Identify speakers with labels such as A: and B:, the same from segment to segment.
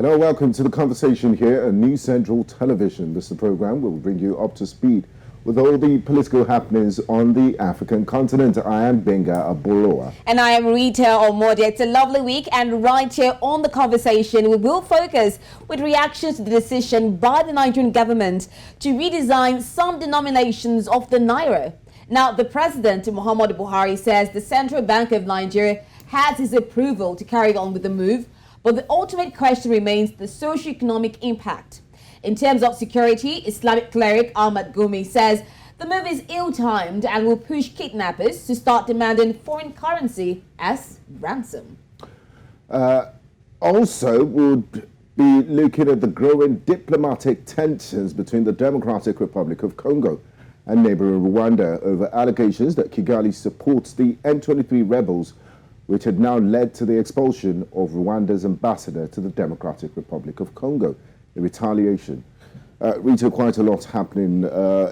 A: Hello, welcome to the conversation here on New Central Television. This is the program where we bring you up to speed with all the political happenings on the African continent. I am Gbenga Aborowa.
B: And I am Rita Omodia. It's a lovely week, and right here on the conversation, we will focus with reactions to the decision by the Nigerian government to redesign some denominations of the Naira. Now, the President Muhammadu Buhari says the Central Bank of Nigeria has his approval to carry on with the move, but the ultimate question remains the socio-economic impact. In terms of security, Islamic cleric Ahmad Gumi says the move is ill-timed and will push kidnappers to start demanding foreign currency as ransom.
A: Also, would be looking at the growing diplomatic tensions between the Democratic Republic of Congo and neighboring Rwanda over allegations that Kigali supports the M23 rebels, which had now led to the expulsion of Rwanda's ambassador to the Democratic Republic of Congo in retaliation. Rita, quite a lot happening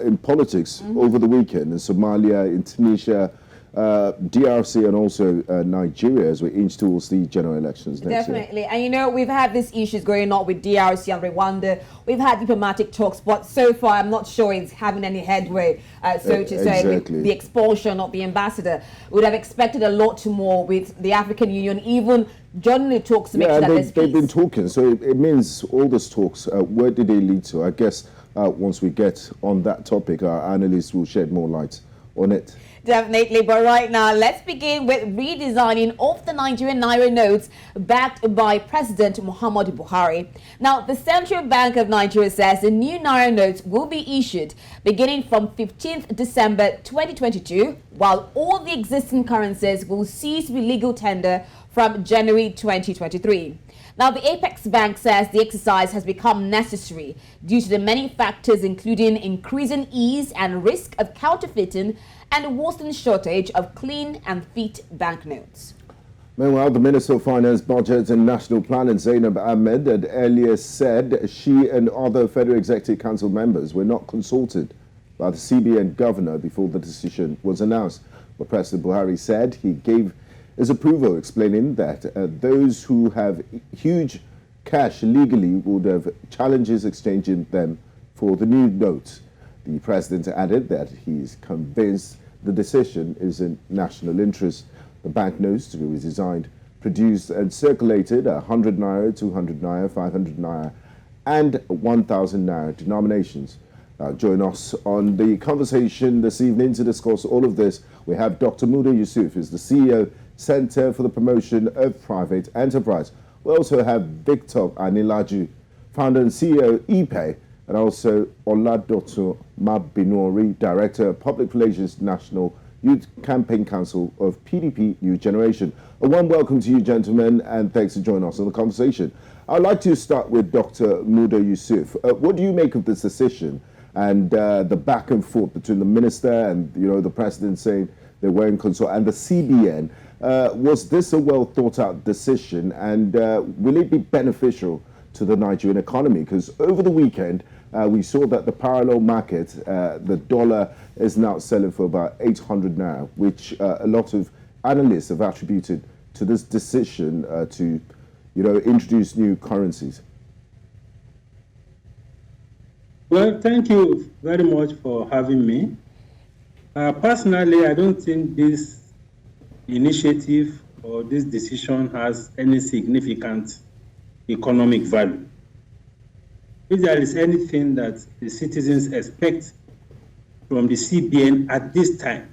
A: in politics over the weekend in Somalia, in Tunisia, DRC, and also Nigeria as we inch towards the general elections next
B: Definitely.
A: year.
B: And you know, we've had these issues going on with DRC and Rwanda. We've had diplomatic talks, but so far I'm not sure it's having any headway, so to say, with the expulsion of the ambassador. We'd have expected a lot more with the African Union, even joining talks to make sure that there's peace.
A: They've been talking, so it means all these talks, where did they lead to? I guess once we get on that topic, our analysts will shed more light on it.
B: Definitely, but right now, let's begin with redesigning of the Nigerian Naira notes backed by President Muhammadu Buhari. Now, the Central Bank of Nigeria says the new Naira notes will be issued beginning from 15th December 2022, while all the existing currencies will cease with legal tender from January 2023. Now, the Apex Bank says the exercise has become necessary due to the many factors, including increasing ease and risk of counterfeiting and a worsening shortage of clean and fit banknotes.
A: Meanwhile, the Minister of Finance, Budget and National Planning, Zainab Ahmed, had earlier said she and other Federal Executive Council members were not consulted by the CBN governor before the decision was announced. But President Buhari said he gave his approval, explaining that those who have huge cash legally would have challenges exchanging them for the new notes. The president added that he is convinced the decision is in national interest. The banknotes to be redesigned, produced and circulated 100 Naira, 200 Naira, 500 Naira and 1,000 Naira denominations. Join us on the conversation this evening to discuss all of this. We have Dr. Muda Yusuf, who's the CEO, Center for the Promotion of Private Enterprise. We also have Victor Ani-Laju, founder and CEO, ePay, and also Oladotun Mabinuori, Director of Public Relations National Youth Campaign Council of PDP New Generation. A warm welcome to you, gentlemen, and thanks for joining us on the conversation. I'd like to start with Dr. Muda Yusuf. What do you make of this decision and the back and forth between the minister and the president saying they weren't consulted and the CBN? Was this a well thought out decision, and will it be beneficial to the Nigerian economy? Because over the weekend, we saw that the parallel market, the dollar is now selling for about 800 Naira, which a lot of analysts have attributed to this decision to, introduce new currencies.
C: Well, thank you very much for having me. Personally, I don't think this initiative or this decision has any significant economic value. If there is anything that the citizens expect from the CBN at this time,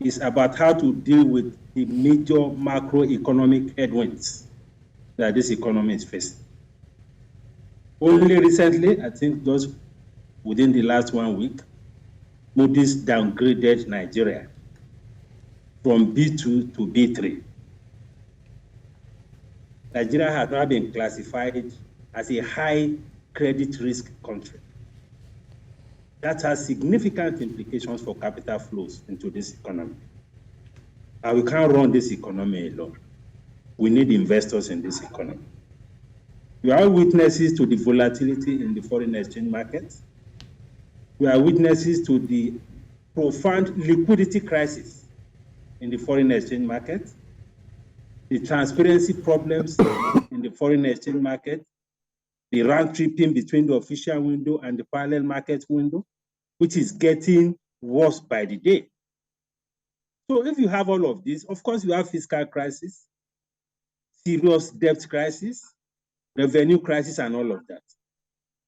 C: is about how to deal with the major macroeconomic headwinds that this economy is facing. Only recently, I think just within the last 1 week, Moody's downgraded Nigeria from B2 to B3. Nigeria has now been classified as a high credit risk country. That has significant implications for capital flows into this economy. And we can't run this economy alone. We need investors in this economy. We are witnesses to the volatility in the foreign exchange market. We are witnesses to the profound liquidity crisis in the foreign exchange market. the transparency problems in the foreign exchange market, the round tripping between the official window and the parallel market window, which is getting worse by the day. So if you have all of this, of course, you have fiscal crisis, serious debt crisis, revenue crisis, and all of that.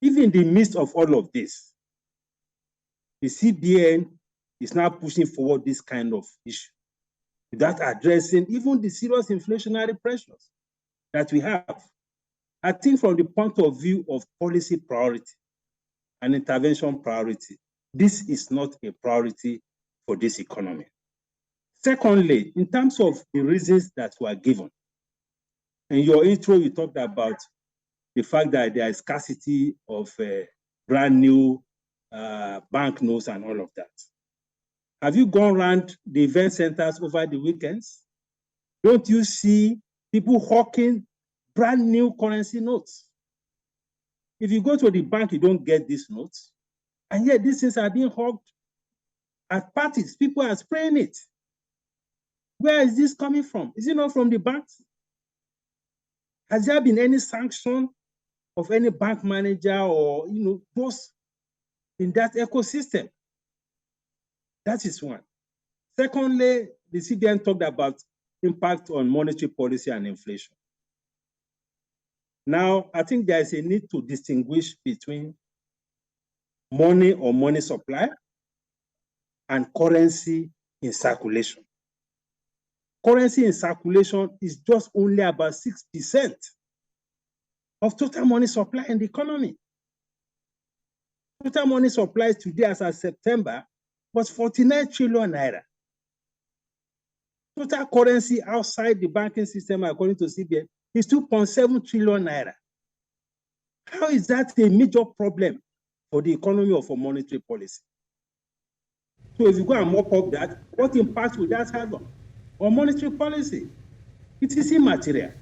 C: Even in the midst of all of this, the CBN is now pushing forward this kind of issue without addressing even the serious inflationary pressures that we have. I think from the point of view of policy priority and intervention priority, this is not a priority for this economy. Secondly, in terms of the reasons that were given, in your intro, you talked about the fact that there is scarcity of brand new banknotes and all of that. Have you gone around the event centers over the weekends? Don't you see people hawking brand new currency notes? If you go to the bank, you don't get these notes. And yet these things are being hawked at parties. People are spraying it. Where is this coming from? Is it not from the banks? Has there been any sanction of any bank manager or those in that ecosystem? That is one. Secondly, the CBN talked about impact on monetary policy and inflation. Now, I think there is a need to distinguish between money or money supply and currency in circulation. Currency in circulation is just only about 6% of total money supply in the economy. Total money supply today as of September was 49 trillion naira. Total currency outside the banking system, according to CBN, is 2.7 trillion naira. How is that a major problem for the economy or for monetary policy? So if you go and mop up that, what impact will that have on monetary policy? It is immaterial.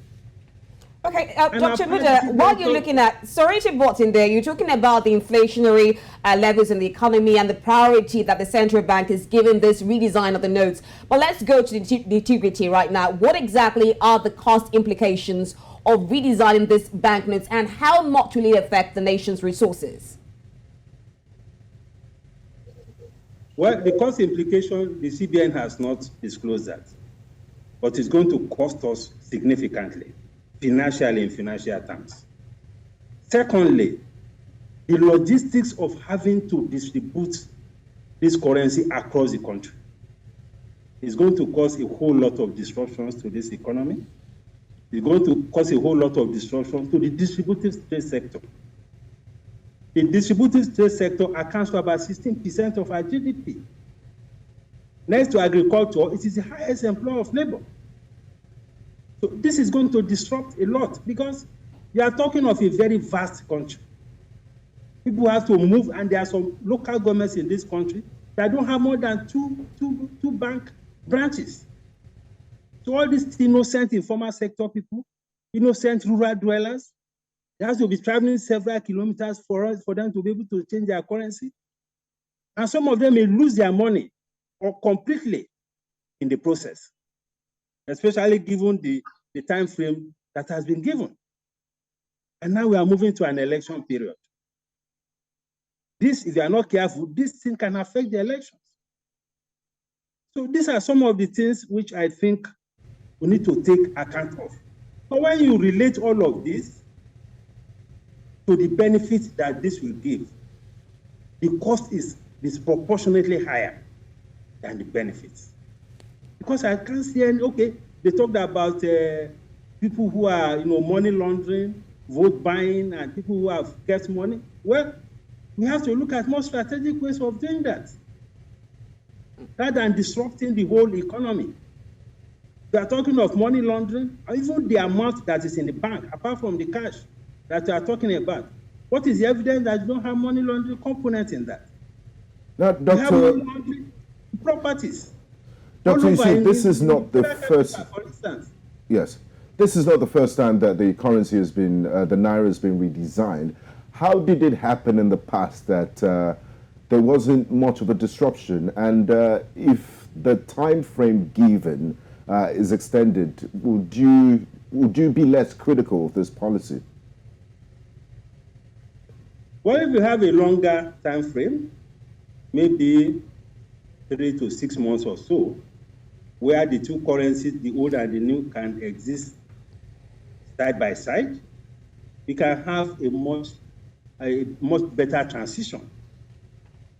B: Okay, Dr. Muda, while you're looking at, sorry to butt in there, you're talking about the inflationary levels in the economy and the priority that the central bank is giving this redesign of the notes. But let's go to the nitty-gritty right now. What exactly are the cost implications of redesigning this banknotes, and how much will it affect the nation's resources?
C: Well, the cost implication, the CBN has not disclosed that, but it's going to cost us significantly, financially, in financial terms. Secondly, the logistics of having to distribute this currency across the country is going to cause a whole lot of disruptions to this economy. It's going to cause a whole lot of disruption to the distributive trade sector. The distributive trade sector accounts for about 16% of our GDP. Next to agriculture, it is the highest employer of labor. So this is going to disrupt a lot because we are talking of a very vast country. People have to move, and there are some local governments in this country that don't have more than two bank branches. So all these innocent informal sector people, innocent rural dwellers, they have to be traveling several kilometers for them to be able to change their currency. And some of them may lose their money or completely in the process, especially given the time frame that has been given. And now we are moving to an election period. This, if you are not careful, this thing can affect the elections. So these are some of the things which I think we need to take account of. But when you relate all of this to the benefits that this will give, the cost is disproportionately higher than the benefits. Because I can't see any, okay, they talked about people who are, money laundering, vote buying, and people who have kept money. Well, we have to look at more strategic ways of doing that, rather than disrupting the whole economy. We are talking of money laundering, or even the amount that is in the bank, apart from the cash that we are talking about. What is the evidence that you don't have money laundering component in that?
A: Now,
C: Dr. You have money laundering properties.
A: Dr. Yusuf, this is not the first.
C: For instance.
A: Yes, this is not the first time that the currency has been, the Naira has been redesigned. How did it happen in the past that there wasn't much of a disruption? And if the time frame given is extended, would you be less critical of this policy?
C: Well, if you have a longer time frame, maybe 3 to 6 months or so, where the two currencies, the old and the new, can exist side by side, we can have a much better transition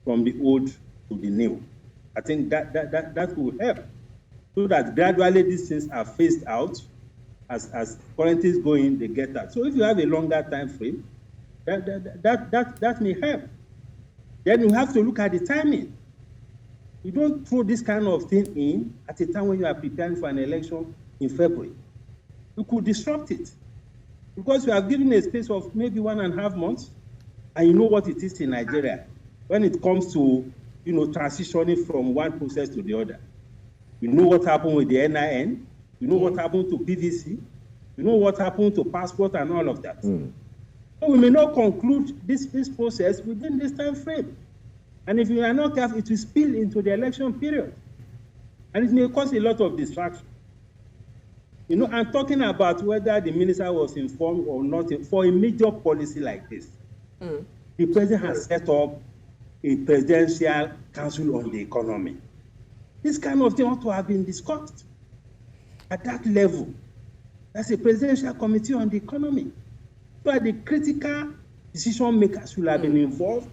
C: from the old to the new. I think that will help, so that gradually these things are phased out as currencies go in, they get that. So if you have a longer time frame, that may help. Then you have to look at the timing. You don't throw this kind of thing in at a time when you are preparing for an election in February. You could disrupt it, because you have given a space of maybe 1.5 months, and you know what it is in Nigeria when it comes to transitioning from one process to the other. You know what happened with the NIN, you know what happened to PVC, you know what happened to passport and all of that. So we may not conclude this process within this time frame. And if you are not careful, it will spill into the election period. And it may cause a lot of distraction. I'm talking about whether the minister was informed or not. For a major policy like this, the president has set up a presidential council on the economy. This kind of thing ought to have been discussed at that level. That's a presidential committee on the economy. So the critical decision makers will have been involved.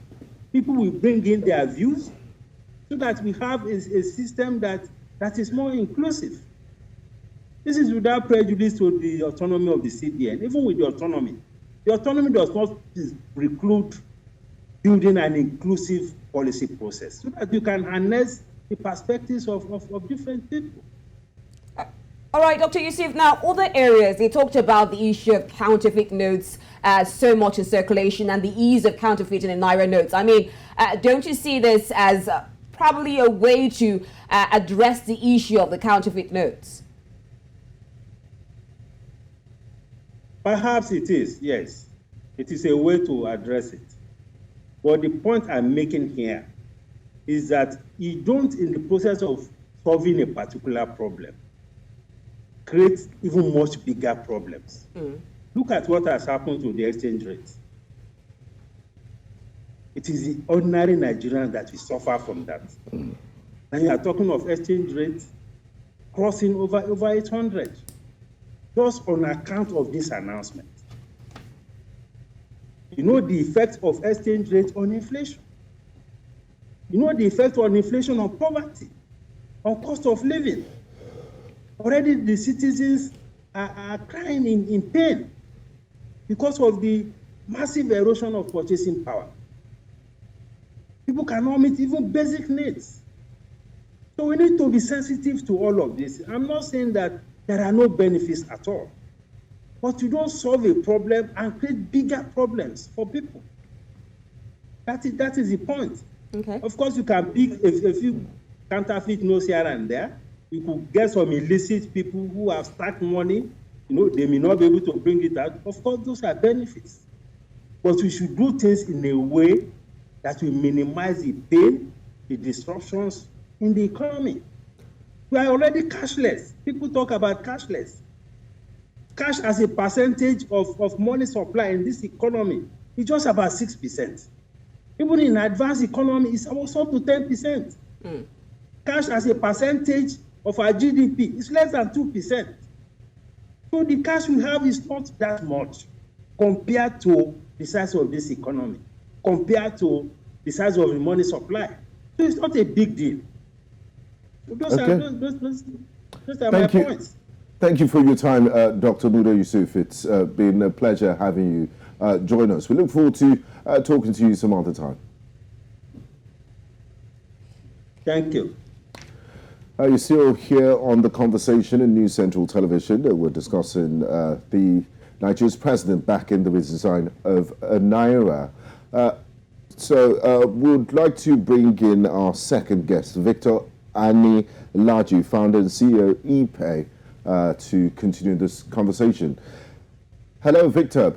C: People will bring in their views, so that we have a system that is more inclusive. This is without prejudice to the autonomy of the CBN. Even with the autonomy does not preclude building an inclusive policy process, so that you can harness the perspectives of different people.
B: All right, Dr. Yusuf, now other areas, they talked about the issue of counterfeit notes, so much in circulation, and the ease of counterfeiting in Naira notes. I mean, don't you see this as probably a way to address the issue of the counterfeit notes?
C: Perhaps it is, yes. It is a way to address it. But the point I'm making here is that you don't, in the process of solving a particular problem, create even much bigger problems. Look at what has happened to the exchange rate. It is the ordinary Nigerians that will suffer from that. And you are talking of exchange rates crossing over 800, just on account of this announcement. You know the effect of exchange rate on inflation. You know the effect on inflation on poverty, on cost of living. Already the citizens are crying in pain because of the massive erosion of purchasing power. People cannot meet even basic needs. So we need to be sensitive to all of this. I'm not saying that there are no benefits at all, but you don't solve a problem and create bigger problems for people. That is the point.
B: Okay.
C: Of course, you can pick a few counterfeit notes here and there. You could get some illicit people who have stacked money. They may not be able to bring it out. Of course, those are benefits. But we should do things in a way that will minimize the pain, the disruptions in the economy. We are already cashless. People talk about cashless. Cash as a percentage of money supply in this economy is just about 6%. Even in advanced economy, it's almost up to 10%. Cash as a percentage of our GDP is less than 2%. So the cash we have is not that much compared to the size of this economy, compared to the size of the money supply. So it's not a big deal. So those are my points.
A: Thank you for your time, Dr. Muda Yusuf. It's been a pleasure having you join us. We look forward to talking to you some other time.
C: Thank you.
A: You're still here on The Conversation in News Central Television. We're discussing the Nigeria's president backing the redesign of Naira. So we'd like to bring in our second guest, Victor Ani-Laju, founder and CEO ePay, to continue this conversation. Hello, Victor.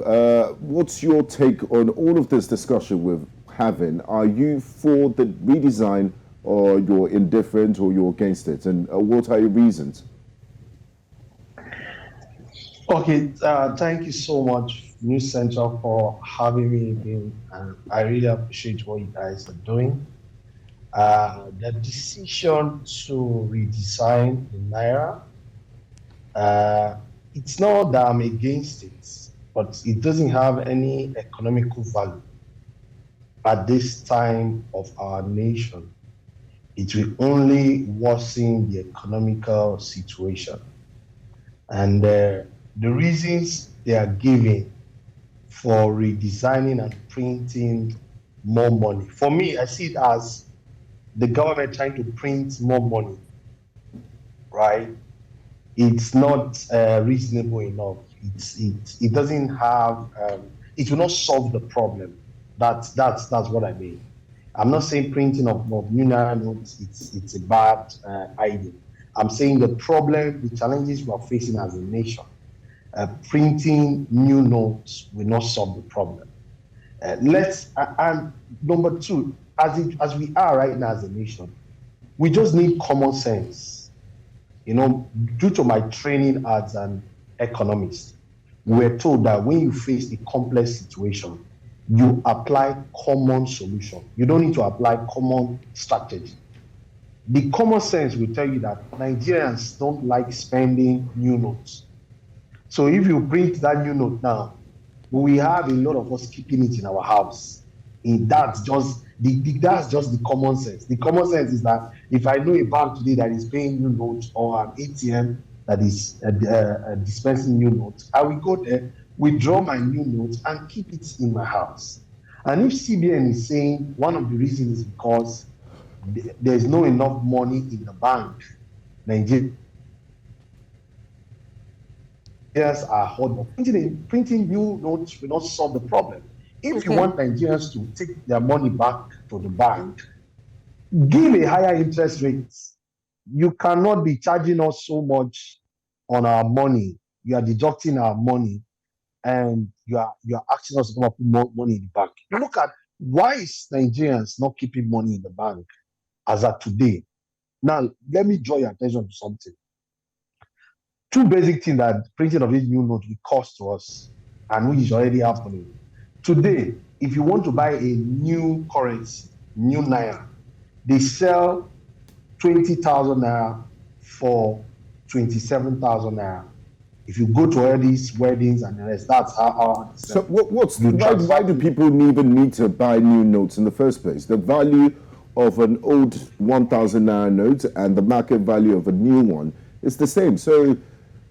A: What's your take on all of this discussion we're having? Are you for the redesign, or you're indifferent, or you're against it? And what are your reasons?
D: Okay, thank you so much, News Central, for having me again. And I really appreciate what you guys are doing. The decision to redesign the Naira, uh, it's not that I'm against it, but it doesn't have any economical value at this time of our nation. It will only worsen the economical situation. And the reasons they are giving for redesigning and printing more money. For me, I see it as the government trying to print more money, right? It's not reasonable enough. It doesn't have, it will not solve the problem. That's what I mean. I'm not saying printing of new Naira notes, it's a bad idea. I'm saying the problem, the challenges we are facing as a nation, printing new notes will not solve the problem. And number two, as we are right now as a nation, we just need common sense. You know, due to my training as an economist, we're told that when you face a complex situation, you apply common solution. You don't need to apply common strategy. The common sense will tell you that Nigerians don't like spending new notes. So if you print that new note now, we have a lot of us keeping it in our house. And that's just the common sense. The common sense is that if I know a bank today that is paying new notes or an ATM that is dispensing new notes, I will go there, withdraw my new notes, and keep it in my house. And if CBN is saying one of the reasons is because there's no enough money in the bank, Nigeria are hard. Printing new notes will not solve the problem. If you want Nigerians to take their money back to the bank, give a higher interest rate. You cannot be charging us so much on our money. You are deducting our money, and you are asking us to come up with more money in the bank. You look at why is Nigerians not keeping money in the bank as of today. Now, let me draw your attention to something. Two basic things that printing of this new note will cost to us, and which is already happening. Today, if you want to buy a new currency, new Naira, they sell 20,000 Naira for 27,000 Naira. If you go to all these weddings and the rest, that's how
A: so why do people even need to buy new notes in the first place? The value of an old 1,000 Naira note and the market value of a new one is the same. So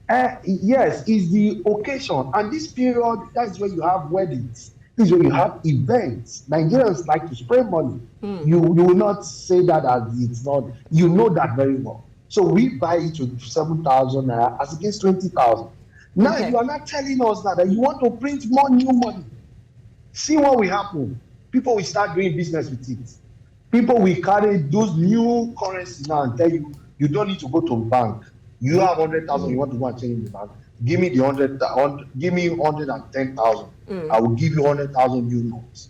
D: yes, it's the occasion. And this period, that's where you have weddings. This is where you have events. Nigerians like to spend money. You will not say that as it's not. You know that very well. So we buy it to 7,000 naira as against 20,000. Now you are not telling us that you want to print more new money. See what will happen. People will start doing business with it. People will carry those new currencies now and tell you, you don't need to go to a bank. You have 100,000, you want to go and change in the bank. Give me the 100,000, give me 110,000. I will give you 100,000 new notes.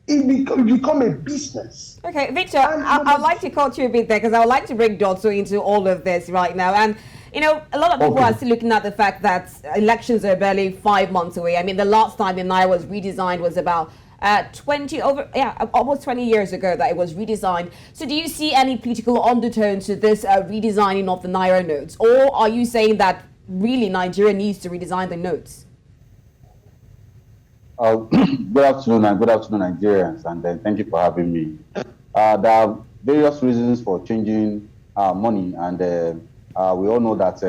D: It become a business.
B: Okay, Victor, I'd like to cut you a bit there because I would like to bring Dotso into all of this right now. And, you know, a lot of people are still looking at the fact that elections are barely 5 months away. I mean, the last time the Naira was redesigned was about almost 20 years ago that it was redesigned. So do you see any political undertones to this redesigning of the Naira notes? Or are you saying that really Nigeria needs to redesign the notes?
E: Good afternoon, and good afternoon, Nigerians, and thank you for having me. There are various reasons for changing money, and we all know that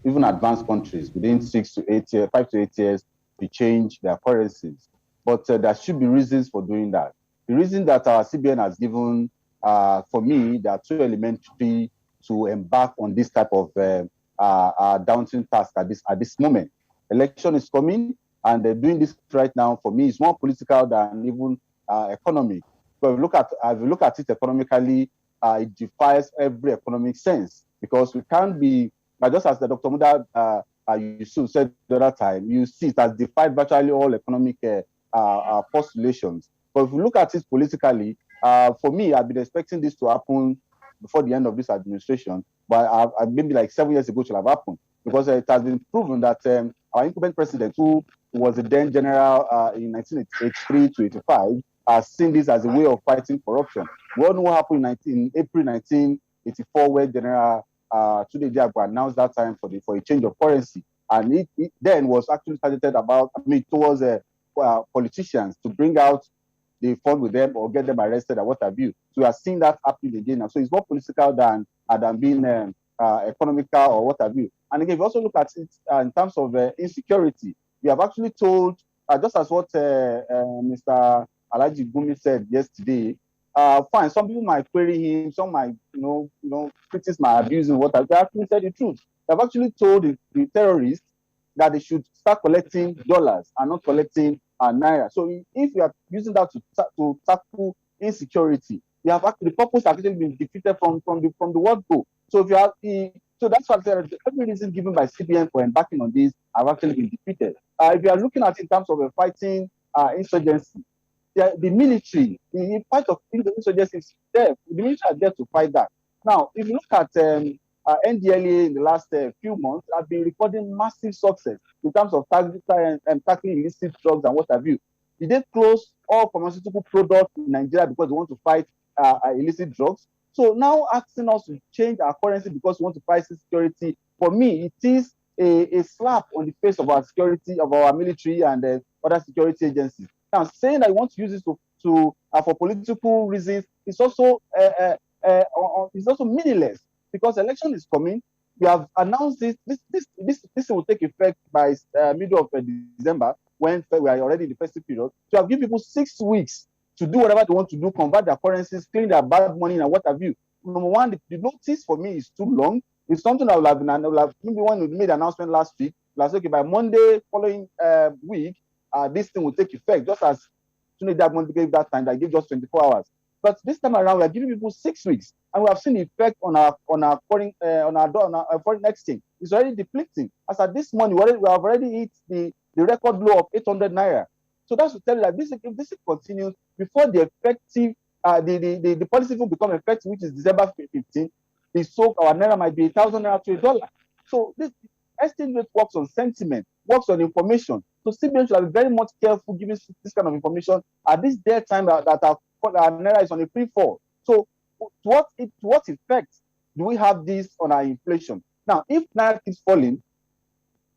E: even advanced countries, within 5 to 8 years, they change their currencies. But there should be reasons for doing that. The reason that our CBN has given, for me, there are two elementary to embark on this type of daunting task at this moment. Election is coming, and doing this right now, for me, is more political than even economic. But if you look at it economically, it defies every economic sense, because we can't be, just as the Dr. Muda Yusuf said the other time, you see it has defied virtually all economic postulations. But if you look at it politically, for me, I've been expecting this to happen before the end of this administration, but maybe like 7 years ago it should have happened, because it has been proven that our incumbent president, who was the then general in 1983 to 85, has seen this as a way of fighting corruption. We all know what happened in April 1984, where General Tunde Diagba announced that time for a change of currency. And it then was actually targeted towards politicians to bring out the fund with them or get them arrested or what have you. So we are seeing that happening again now. So it's more political than being economical or what have you. And again, if you also look at it in terms of insecurity, we have actually told, just as what Mr. Alhaji Gumi said yesterday, fine, some people might query him, some might, critics might abuse him, what have you. They actually said the truth. They have actually told the terrorists that they should start collecting dollars and not collecting naira. So if we are using that to tackle insecurity, we have actually, the purpose has actually been defeated from the word go. So if you have so that's what I said. Every reason given by CBN for embarking on this have actually been defeated. If you are looking at it in terms of fighting insurgency, the military, the fight of insurgency is there. The military are there to fight that. Now, if you look at NDLA in the last few months, have been recording massive success in terms of tackling illicit drugs and what have you. Did they close all pharmaceutical products in Nigeria because they want to fight illicit drugs? So now asking us to change our currency because we want to fight security, for me, it is a slap on the face of our security, of our military and other security agencies. Now, saying that I want to use this for political reasons is also meaningless, because election is coming. We have announced this. This will take effect by middle of December, when we are already in the festive period. So I've given people 6 weeks to do whatever they want to do, convert their currencies, clean their bad money, and what have you. Number one, the notice for me is too long. It's something I will have maybe when we made the announcement last week. Last okay, by Monday following week, this thing will take effect. Just as Tunde Diagba gave that time, that gave just 24 hours. But this time around, we are giving people 6 weeks, and we have seen the effect on our foreign exchange. It's already depleting. As at this morning, we have already hit the record low of 800 naira. So that's to tell you that if this continues before the effective, the policy will become effective, which is December 15. Our naira might be 1,000 naira to $1. So this exchange rate works on sentiment, works on information. So CBN should be very much careful giving this kind of information at this day time that our naira is on a free fall. So to what effect do we have this on our inflation? Now, if naira keeps falling,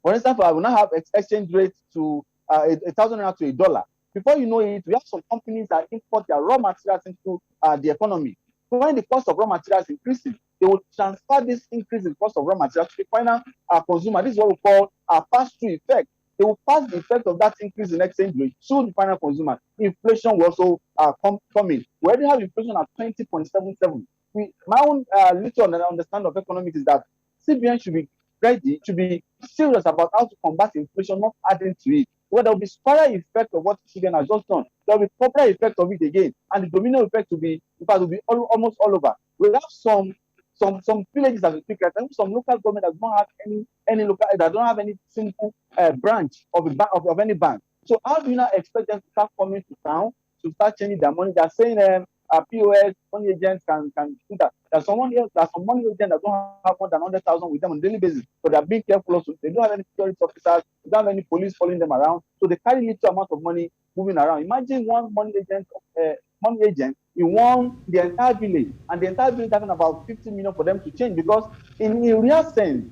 E: for instance, I will now have exchange rate to 1,000 naira to $1. Before you know it, we have some companies that import their raw materials into the economy. So when the cost of raw materials increases, they will transfer this increase in cost of raw materials to the final consumer. This is what we call a pass-through effect. They will pass the effect of that increase in exchange rate to the final consumer. Inflation will also come in. We already have inflation at 20.77. My own little understanding of economics is that CBN should be ready to be serious about how to combat inflation, not adding to it. Where there will be spiral effect of what CBN has just done, there will be proper effect of it again, and the domino effect will be almost all over. We have some villages that we speak at, and some local government that don't have any local, that don't have any simple branch of any bank. So how do you now expect them to start coming to town to start changing their money? They're saying POS money agents can do that. There's some money agents that don't have more than 100,000 with them on a daily basis, but they're being careful also. They don't have any security officers, they don't have any police following them around, so they carry little amount of money moving around. Imagine one money agent in the entire village, and the entire village having about 50 million for them to change, because in real sense,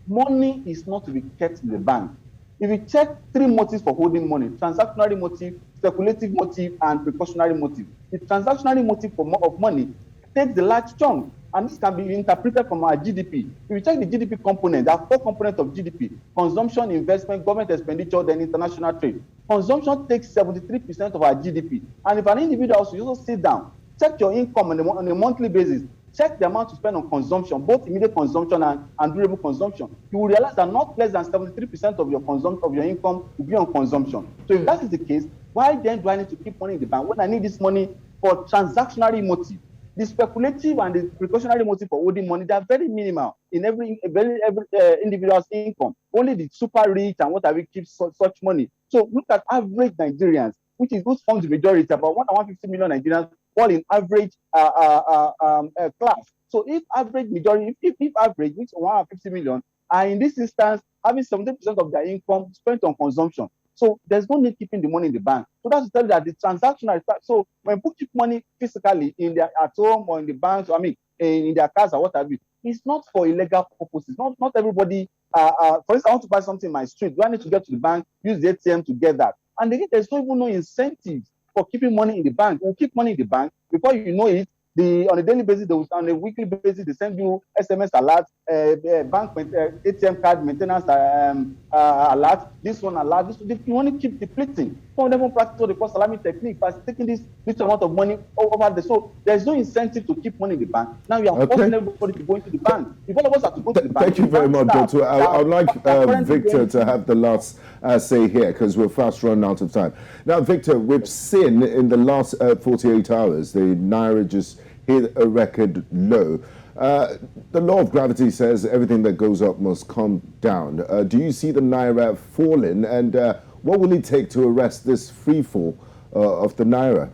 E: money is not to be kept in the bank. If you check 3 motives for holding money: transactionary motive, speculative motive, and precautionary motive. The transactionary motive of money takes the large chunk, and this can be interpreted from our GDP. If you check the GDP component, there are 4 components of GDP: consumption, investment, government expenditure, then international trade. Consumption takes 73% of our GDP. And if an individual also sit down, check your income on a monthly basis, check the amount to spend on consumption, both immediate consumption and durable consumption, you will realize that not less than 73% of your income will be on consumption. So if that is the case, why then do I need to keep money in the bank when I need this money for transactionary motive? The speculative and the precautionary motive for holding money, they are very minimal in every individual's income. Only the super rich and what have we keep such money. So look at average Nigerians, which forms the majority, about 150 million Nigerians fall in average class. So if average majority, if average, which 150 million, are in this instance having 70% of their income spent on consumption. So there's no need keeping the money in the bank. So that's to tell you that the transactional. So when people keep money physically in their at home or in the banks, in their cars or what have you, it's not for illegal purposes. Not everybody. For instance, I want to buy something in my street. Do I need to get to the bank, use the ATM to get that? And again, there's no incentives for keeping money in the bank. We'll keep money in the bank before you know it. On a daily basis, on a weekly basis, they send you SMS alerts, bank ATM card maintenance alert, this one alert. You want to keep depleting. Some of them will practice what they call salami technique by taking this amount of money over there. So there's no incentive to keep money in the bank. Now you are forcing everybody to go into the bank. If all of us are to go to the bank,
A: thank you very much, Doctor. I'd like Victor to have the last say here because we're fast running out of time. Now, Victor, we've seen in the last 48 hours the Naira just hit a record low. The law of gravity says everything that goes up must come down. Do you see the Naira falling, and what will it take to arrest this free fall of the Naira?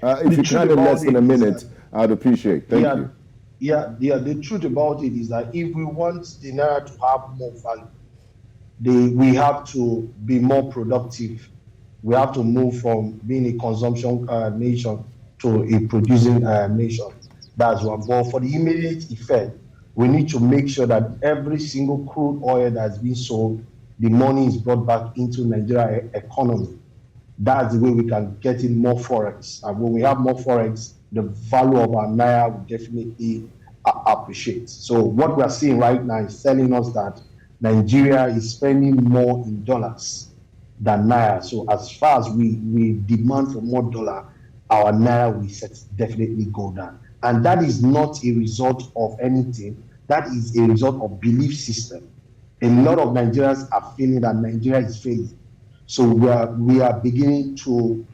A: If you can in less than a minute, I'd appreciate it. Thank you.
D: Yeah, the truth about it is that if we want the Naira to have more value, we have to be more productive. We have to move from being a consumption nation to a producing nation. That's one. But for the immediate effect, we need to make sure that every single crude oil that's been sold, the money is brought back into Nigeria economy. That's the way we can get in more forex. And when we have more forex, the value of our Naira will definitely appreciate. So what we are seeing right now is telling us that Nigeria is spending more in dollars than Naira. So as far as we demand for more dollar, our Naira will definitely go down. And that is not a result of anything. That is a result of belief system. A lot of Nigerians are feeling that Nigeria is failing. So we are beginning to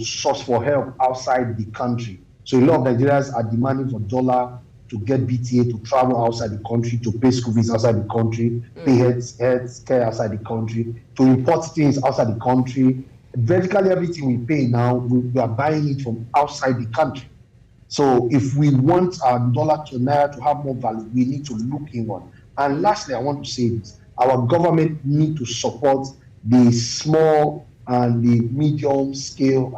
D: source for help outside the country. So a lot of Nigerians are demanding for dollar to get BTA, to travel outside the country, to pay school fees outside the country, pay health care outside the country, to import things outside the country. Vertically, everything we pay now, we are buying it from outside the country. So if we want our dollar to Naira to have more value, we need to look inward. And lastly, I want to say this. Our government need to support the small and the medium scale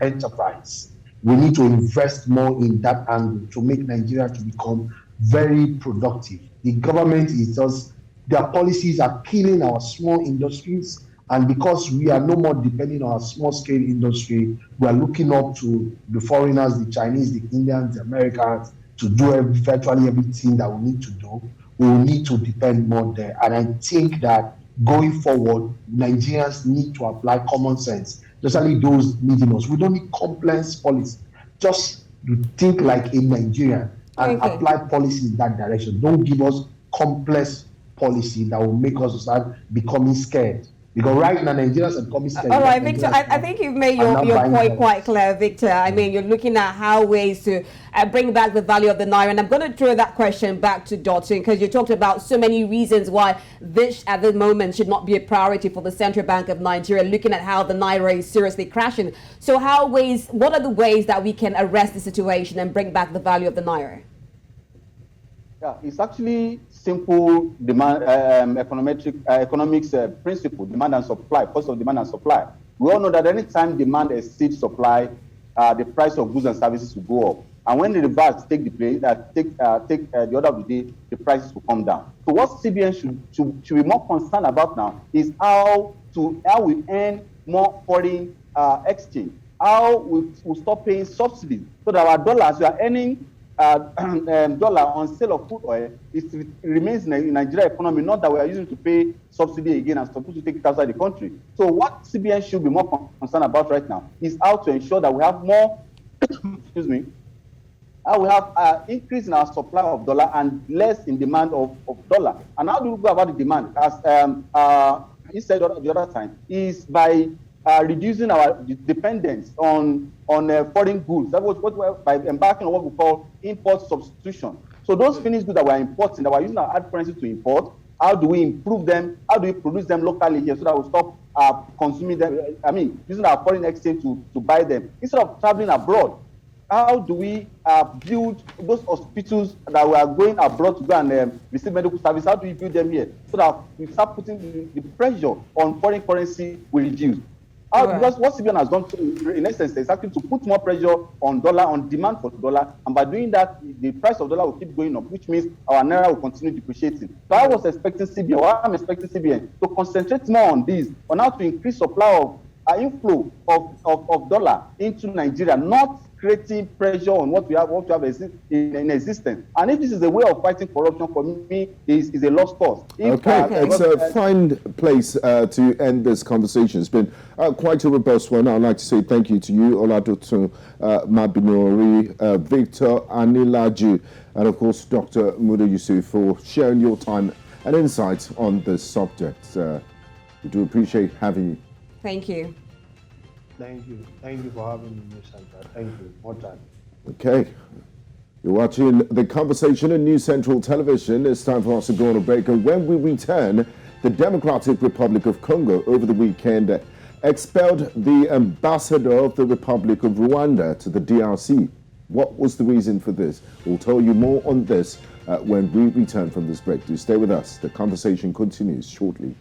D: enterprise. We need to invest more in that angle to make Nigeria to become very productive. The government is just, their policies are killing our small industries. And because we are no more depending on our small-scale industry, we are looking up to the foreigners, the Chinese, the Indians, the Americans, to do virtually everything that we need to do. We will need to depend more there. And I think that going forward, Nigerians need to apply common sense, especially those leading us. We don't need complex policy. Just to think like a Nigerian and apply policy in that direction. Don't give us complex policy that will make us start becoming scared. Because right now, Nigerians are becoming scared.
B: All right, Victor, I think you've made your point quite clear, Victor. I mean, you're looking at how ways to bring back the value of the Naira. And I'm going to throw that question back to Dotun, because you talked about so many reasons why this, at the moment, should not be a priority for the Central Bank of Nigeria, looking at how the Naira is seriously crashing. So what are the ways that we can arrest the situation and bring back the value of the Naira?
E: Yeah, it's actually simple demand, economics principle, demand and supply, cost of demand and supply. We all know that anytime demand exceeds supply, the price of goods and services will go up. And when the reverse take the place, take the order of the day, the prices will come down. So what CBN should be more concerned about now is how we earn more foreign exchange, how we stop paying subsidies, so that our dollars, we are earning dollar on sale of crude oil, it remains in the Nigeria economy, not that we are using to pay subsidy again and supposed to take it outside the country. So what CBN should be more concerned about right now is how to ensure that we have more, excuse me, how we have increase in our supply of dollar and less in demand of dollar. And how do we go about the demand? As he said the other time, is by reducing our dependence on foreign goods. That was by embarking on what we call import substitution. So those finished goods that we're importing, that we're using our hard currency to import, how do we improve them? How do we produce them locally here so that we'll stop consuming them? I mean, using our foreign exchange to buy them instead of traveling abroad. how do we build those hospitals that we are going abroad to go and receive medical service? How do we build them here so that we start putting the pressure on foreign currency will reduce? Because what CBN has done, in essence, is actually to put more pressure on dollar, on demand for dollar, and by doing that, the price of dollar will keep going up, which means our naira will continue depreciating. So I was expecting CBN, or I'm expecting CBN to concentrate more on this, on how to increase supply of inflow of dollar into Nigeria, not creating pressure on what we have in existence. And if this is a way of fighting corruption, for me, is a lost cause.
A: It's a fine place to end this conversation. It's been quite a robust one. I'd like to say thank you to you, Oladotun, Mabinuori, Victor, Ani-Laju, and of course, Dr. Muda Yusuf, for sharing your time and insights on this subject. We do appreciate having you.
B: Thank you.
D: Thank you. Thank you for having me, Ms. Sandra. Thank you. More time.
A: Okay. You're watching The Conversation on News Central Television. It's time for us to go on a break. And when we return, the Democratic Republic of Congo over the weekend expelled the ambassador of the Republic of Rwanda to the DRC. What was the reason for this? We'll tell you more on this when we return from this break. Do stay with us. The conversation continues shortly.